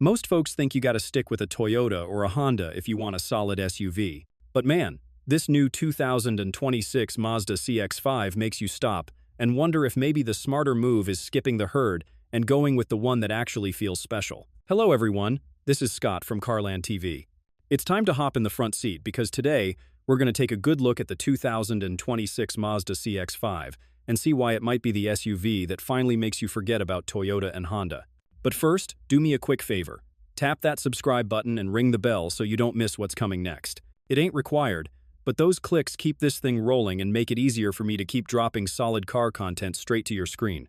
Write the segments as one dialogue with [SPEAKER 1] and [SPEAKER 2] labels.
[SPEAKER 1] Most folks think you gotta stick with a Toyota or a Honda if you want a solid SUV. But man, this new 2026 Mazda CX-5 makes you stop and wonder if maybe the smarter move is skipping the herd and going with the one that actually feels special. Hello everyone, this is Scott from CarlandTV. It's time to hop in the front seat because today we're going to take a good look at the 2026 Mazda CX-5 and see why it might be the SUV that finally makes you forget about Toyota and Honda. But first, do me a quick favor. Tap that subscribe button and ring the bell so you don't miss what's coming next. It ain't required, but those clicks keep this thing rolling and make it easier for me to keep dropping solid car content straight to your screen.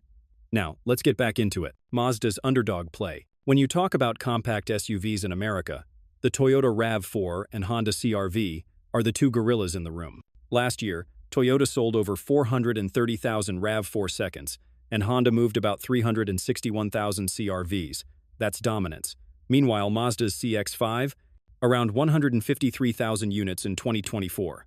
[SPEAKER 1] Now, let's get back into it. Mazda's underdog play. When you talk about compact SUVs in America, the Toyota RAV4 and Honda CR-V are the two gorillas in the room. Last year, Toyota sold over 430,000 RAV4 seconds, and Honda moved about 361,000 CR-Vs. That's dominance. Meanwhile, Mazda's CX-5, around 153,000 units in 2024.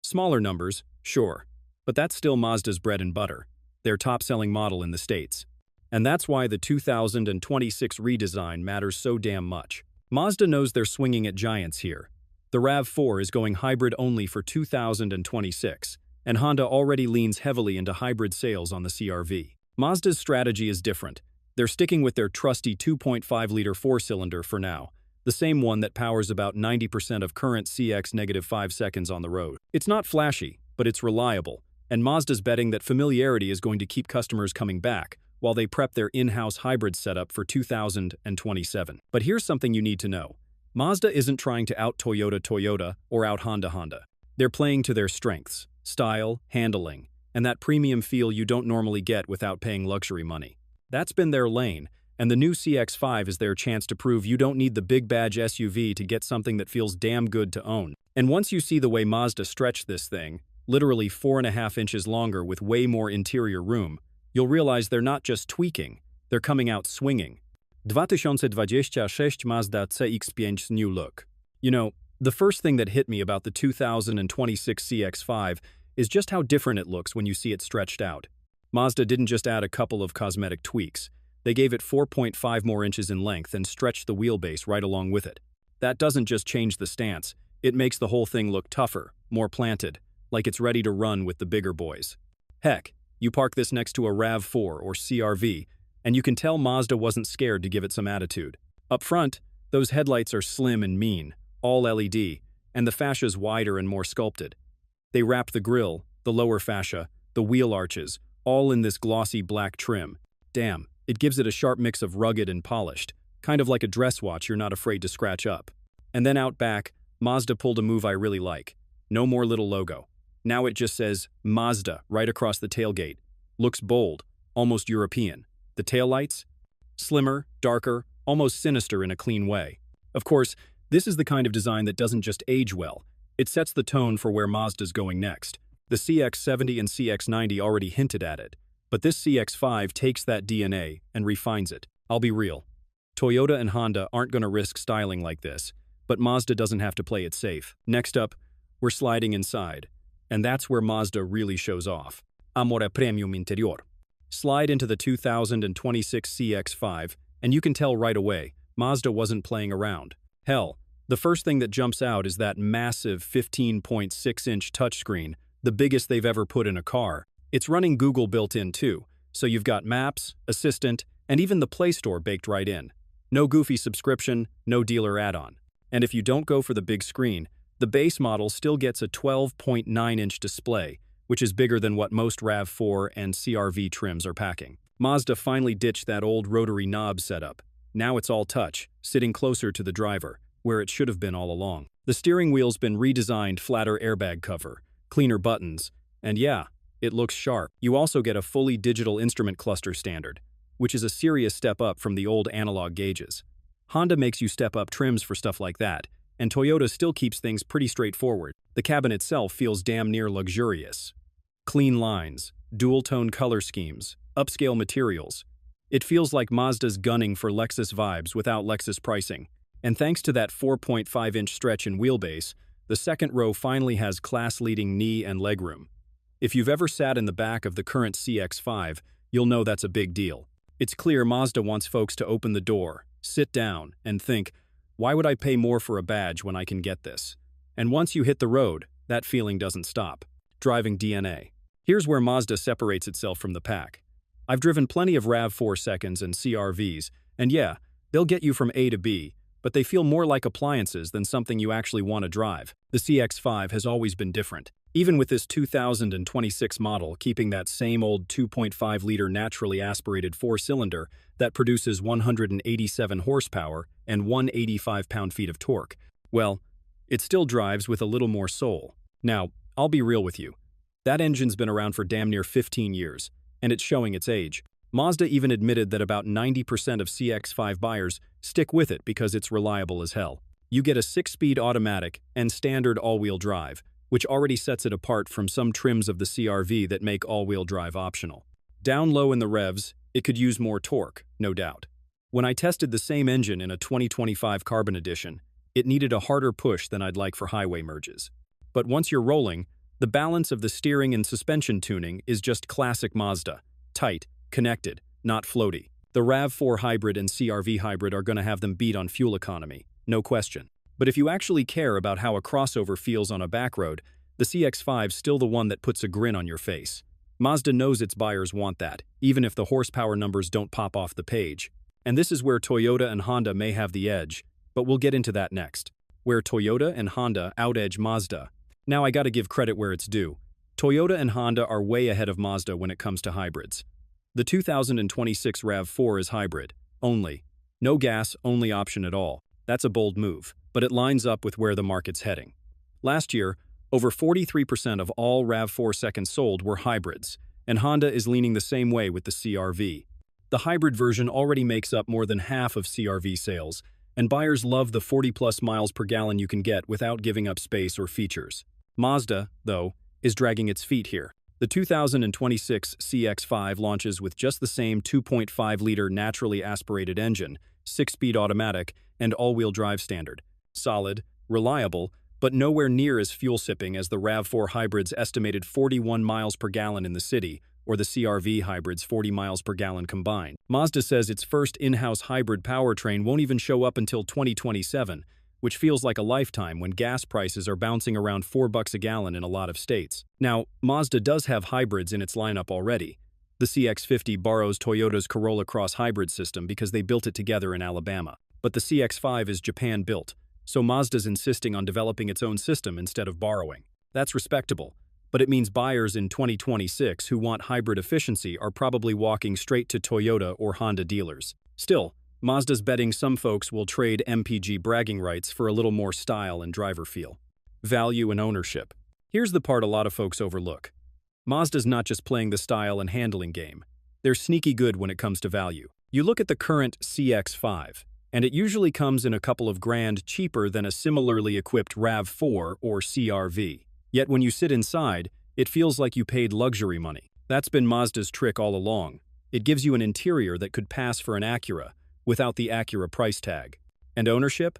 [SPEAKER 1] Smaller numbers, sure, but that's still Mazda's bread and butter, their top-selling model in the States. And that's why the 2026 redesign matters so damn much. Mazda knows they're swinging at giants here. The RAV4 is going hybrid only for 2026, and Honda already leans heavily into hybrid sales on the CR-V. Mazda's strategy is different. They're sticking with their trusty 2.5-liter four-cylinder for now, the same one that powers about 90% of current CX-5 seconds on the road. It's not flashy, but it's reliable, and Mazda's betting that familiarity is going to keep customers coming back while they prep their in-house hybrid setup for 2027. But here's something you need to know. Mazda isn't trying to out-Toyota or out-Honda. They're playing to their strengths, style, handling, and that premium feel you don't normally get without paying luxury money. That's been their lane, and the new CX-5 is their chance to prove you don't need the big badge SUV to get something that feels damn good to own. And once you see the way Mazda stretched this thing, literally 4.5 inches longer with way more interior room, you'll realize they're not just tweaking, they're coming out swinging. 2026 Mazda CX-5's new look. You know, the first thing that hit me about the 2026 CX-5 is just how different it looks when you see it stretched out. Mazda didn't just add a couple of cosmetic tweaks. They gave it 4.5 more inches in length and stretched the wheelbase right along with it. That doesn't just change the stance, it makes the whole thing look tougher, more planted, like it's ready to run with the bigger boys. Heck, you park this next to a RAV4 or CR-V, and you can tell Mazda wasn't scared to give it some attitude. Up front, those headlights are slim and mean, all LED, and the fascia's wider and more sculpted. They wrap the grille, the lower fascia, the wheel arches, all in this glossy black trim. Damn, it gives it a sharp mix of rugged and polished, kind of like a dress watch you're not afraid to scratch up. And then out back, Mazda pulled a move I really like. No more little logo. Now it just says Mazda right across the tailgate. Looks bold, almost European. The taillights? Slimmer, darker, almost sinister in a clean way. Of course, this is the kind of design that doesn't just age well. It sets the tone for where Mazda's going next. The CX-70 and CX-90 already hinted at it, but this CX-5 takes that DNA and refines it. I'll be real. Toyota and Honda aren't going to risk styling like this, but Mazda doesn't have to play it safe. Next up, we're sliding inside, and that's where Mazda really shows off. Amore Premium Interior. Slide into the 2026 CX-5, and you can tell right away, Mazda wasn't playing around. Hell, the first thing that jumps out is that massive 15.6-inch touchscreen, the biggest they've ever put in a car. It's running Google built in too, so you've got Maps, Assistant, and even the Play Store baked right in. No goofy subscription, no dealer add-on. And if you don't go for the big screen, the base model still gets a 12.9-inch display, which is bigger than what most RAV4 and CR-V trims are packing. Mazda finally ditched that old rotary knob setup. Now it's all touch, sitting closer to the driver, where it should have been all along. The steering wheel's been redesigned, flatter airbag cover, cleaner buttons, and yeah, it looks sharp. You also get a fully digital instrument cluster standard, which is a serious step up from the old analog gauges. Honda makes you step up trims for stuff like that, and Toyota still keeps things pretty straightforward. The cabin itself feels damn near luxurious. Clean lines, dual-tone color schemes, upscale materials. It feels like Mazda's gunning for Lexus vibes without Lexus pricing. And thanks to that 4.5-inch stretch in wheelbase, the second row finally has class-leading knee and legroom. If you've ever sat in the back of the current CX-5, you'll know that's a big deal. It's clear Mazda wants folks to open the door, Sit down and think, why would I pay more for a badge when I can get this? And once you hit the road, that feeling doesn't stop. Driving DNA. Here's where Mazda separates itself from the pack. I've driven plenty of RAV4 seconds and CR-Vs, and yeah, they'll get you from A to B, but they feel more like appliances than something you actually want to drive. The CX-5 has always been different. Even with this 2026 model keeping that same old 2.5-liter naturally aspirated four-cylinder that produces 187 horsepower and 185 pound-feet of torque, well, it still drives with a little more soul. Now, I'll be real with you. That engine's been around for damn near 15 years, and it's showing its age. Mazda even admitted that about 90% of CX-5 buyers stick with it because it's reliable as hell. You get a 6-speed automatic and standard all-wheel drive, which already sets it apart from some trims of the CR-V that make all-wheel drive optional. Down low in the revs, it could use more torque, no doubt. When I tested the same engine in a 2025 Carbon Edition, it needed a harder push than I'd like for highway merges. But once you're rolling, the balance of the steering and suspension tuning is just classic Mazda. Tight, connected, not floaty. The RAV4 Hybrid and CR-V Hybrid are going to have them beat on fuel economy, no question. But if you actually care about how a crossover feels on a back road, the CX-5's still the one that puts a grin on your face. Mazda knows its buyers want that, even if the horsepower numbers don't pop off the page. And this is where Toyota and Honda may have the edge, but we'll get into that next. Where Toyota and Honda out-edge Mazda. Now I gotta give credit where it's due. Toyota and Honda are way ahead of Mazda when it comes to hybrids. The 2026 RAV4 is hybrid, only. No gas, only option at all. That's a bold move, but it lines up with where the market's heading. Last year, over 43% of all RAV4 seconds sold were hybrids, and Honda is leaning the same way with the CR-V. The hybrid version already makes up more than half of CR-V sales, and buyers love the 40+ miles per gallon you can get without giving up space or features. Mazda, though, is dragging its feet here. The 2026 CX-5 launches with just the same 2.5-liter naturally aspirated engine, 6-speed automatic, and all-wheel drive standard. Solid, reliable, but nowhere near as fuel-sipping as the RAV4 Hybrid's estimated 41 miles per gallon in the city, or the CR-V Hybrid's 40 miles per gallon combined. Mazda says its first in-house hybrid powertrain won't even show up until 2027, which feels like a lifetime when gas prices are bouncing around $4 a gallon in a lot of states. Now, Mazda does have hybrids in its lineup already. The CX-50 borrows Toyota's Corolla Cross hybrid system because they built it together in Alabama. But the CX-5 is Japan-built, so Mazda's insisting on developing its own system instead of borrowing. That's respectable, but it means buyers in 2026 who want hybrid efficiency are probably walking straight to Toyota or Honda dealers. Still, Mazda's betting some folks will trade MPG bragging rights for a little more style and driver feel. Value and ownership. Here's the part a lot of folks overlook. Mazda's not just playing the style and handling game. They're sneaky good when it comes to value. You look at the current CX-5, and it usually comes in a couple of grand cheaper than a similarly equipped RAV4 or CR-V. Yet when you sit inside, it feels like you paid luxury money. That's been Mazda's trick all along. It gives you an interior that could pass for an Acura, without the Acura price tag. And ownership?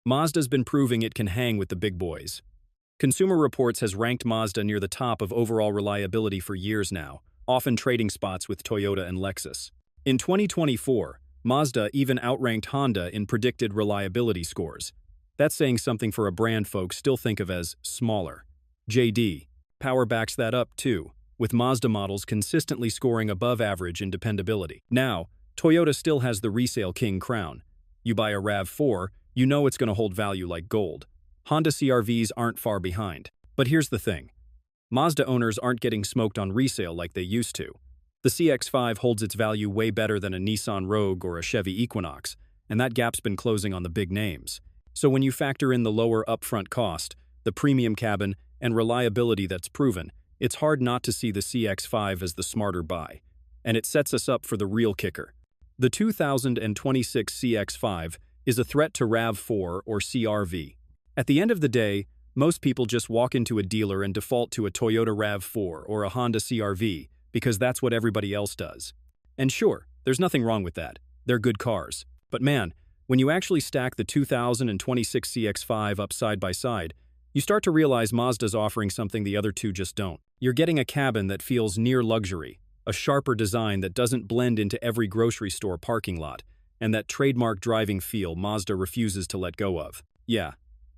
[SPEAKER 1] Mazda's been proving it can hang with the big boys. Consumer Reports has ranked Mazda near the top of overall reliability for years now, often trading spots with Toyota and Lexus. In 2024, Mazda even outranked Honda in predicted reliability scores. That's saying something for a brand folks still think of as smaller. JD Power backs that up too, with Mazda models consistently scoring above average in dependability. Now, Toyota still has the resale king crown. You buy a RAV4, you know it's going to hold value like gold. Honda CR-Vs aren't far behind. But here's the thing. Mazda owners aren't getting smoked on resale like they used to. The CX-5 holds its value way better than a Nissan Rogue or a Chevy Equinox, and that gap's been closing on the big names. So when you factor in the lower upfront cost, the premium cabin, and reliability that's proven, it's hard not to see the CX-5 as the smarter buy. And it sets us up for the real kicker. The 2026 CX-5 is a threat to RAV4 or CR-V. At the end of the day, most people just walk into a dealer and default to a Toyota RAV4 or a Honda CR-V because that's what everybody else does. And sure, there's nothing wrong with that. They're good cars. But man, when you actually stack the 2026 CX-5 up side by side, you start to realize Mazda's offering something the other two just don't. You're getting a cabin that feels near luxury, a sharper design that doesn't blend into every grocery store parking lot, and that trademark driving feel Mazda refuses to let go of. Yeah,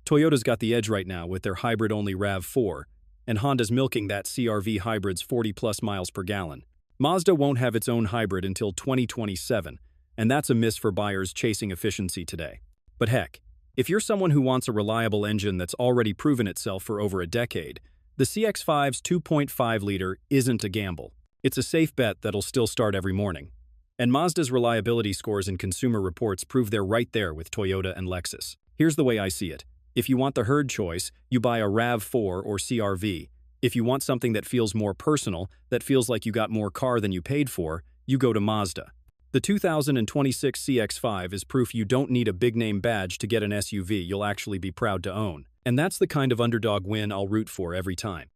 [SPEAKER 1] Toyota's got the edge right now with their hybrid-only RAV4, and Honda's milking that CR-V hybrid's 40-plus miles per gallon. Mazda won't have its own hybrid until 2027, and that's a miss for buyers chasing efficiency today. But heck, if you're someone who wants a reliable engine that's already proven itself for over a decade, the CX-5's 2.5-liter isn't a gamble. It's a safe bet that'll still start every morning. And Mazda's reliability scores and consumer reports prove they're right there with Toyota and Lexus. Here's the way I see it. If you want the herd choice, you buy a RAV4 or CR-V. If you want something that feels more personal, that feels like you got more car than you paid for, you go to Mazda. The 2026 CX-5 is proof you don't need a big-name badge to get an SUV you'll actually be proud to own. And that's the kind of underdog win I'll root for every time.